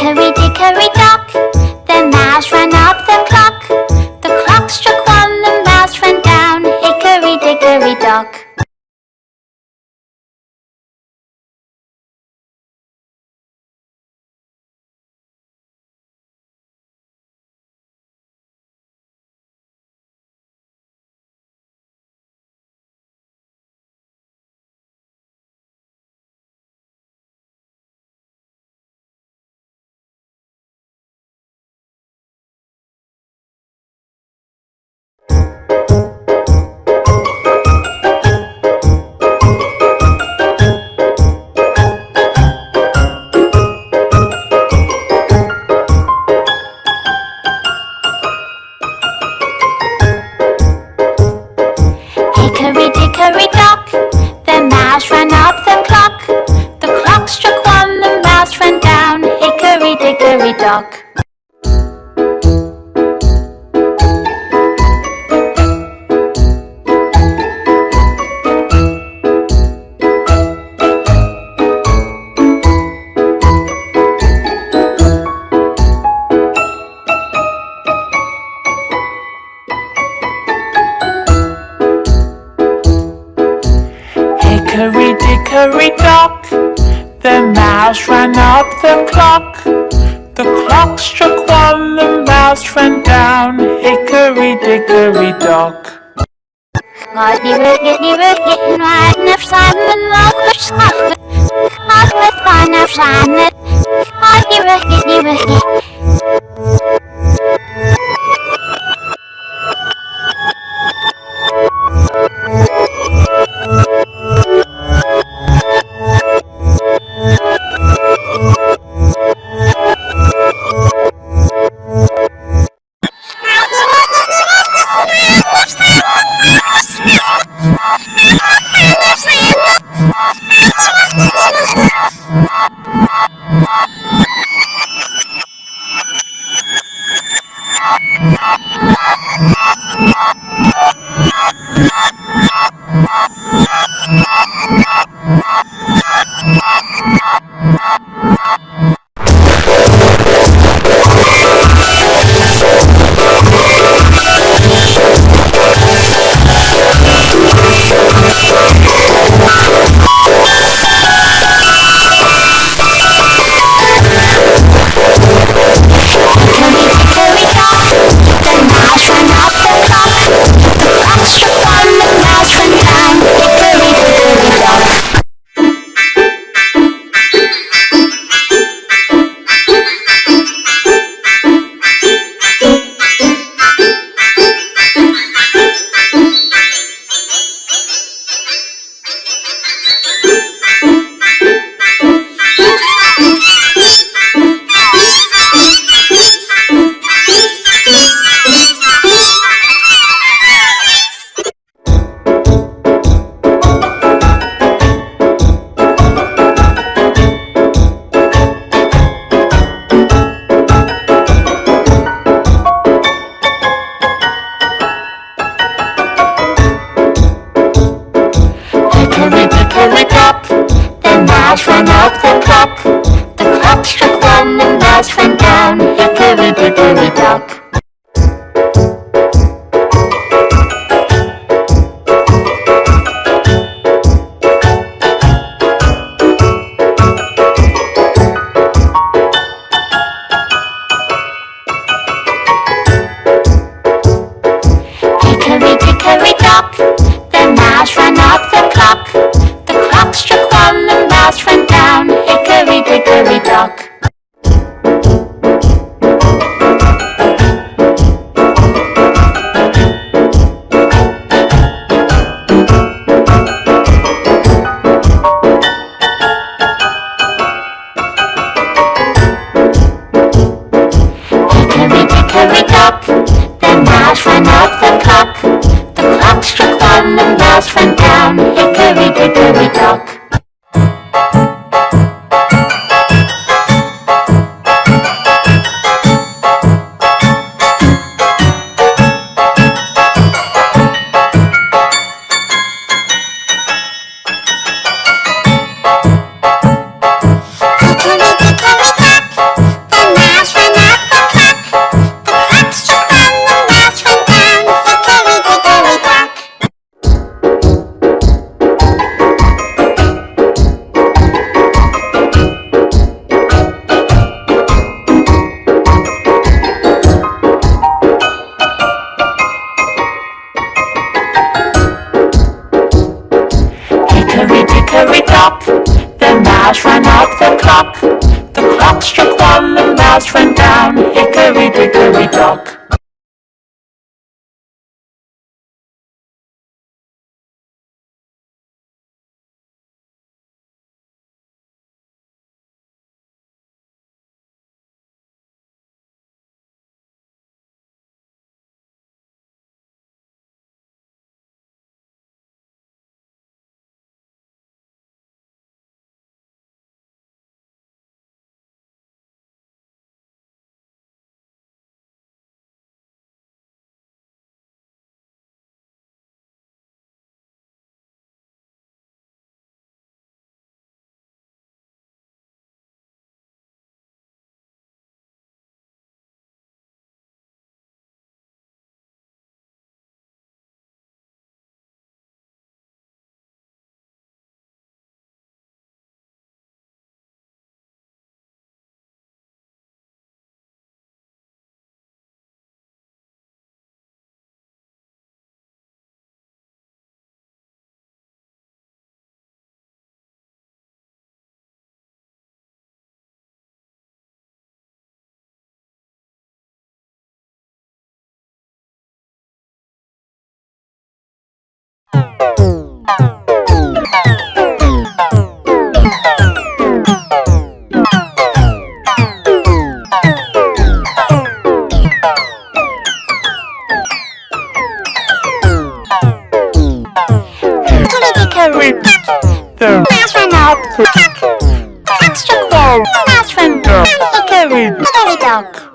Hickory, dickory, dock, the mouse ran up the clock. The clock struck one, the mouse ran down. Hickory, dickory, dock. Hickory, dickory, dock, the mouse ran up the clock. The clock struck one, the mouse ran down. Hickory, dickory, dock. Hickory, dickory, dock, the mouse ran up the clock. The clock struck one, the mouse ran down. Hickory, dickory, dock. Hickory, dickory, dock, the mouse ran up the clock. The clock struck one, the mouse ran down. Hickory, dickory, dock. Hickory, dickory, dock, the mouse ran up the clock. The clock struck one, the mouse ran down. Hickory, dickory, dock. Hickory, dickory, dock, the mouse ran up the clock. The clock struck one, the mouse ran down. Hickory, dickory, dock. clock. The clock struck one, the mouse ran down. Hickory, dickory, dock. The Mouse ran up the clock. The clock struck one, the mouse ran down. Hickory, dickory, dock.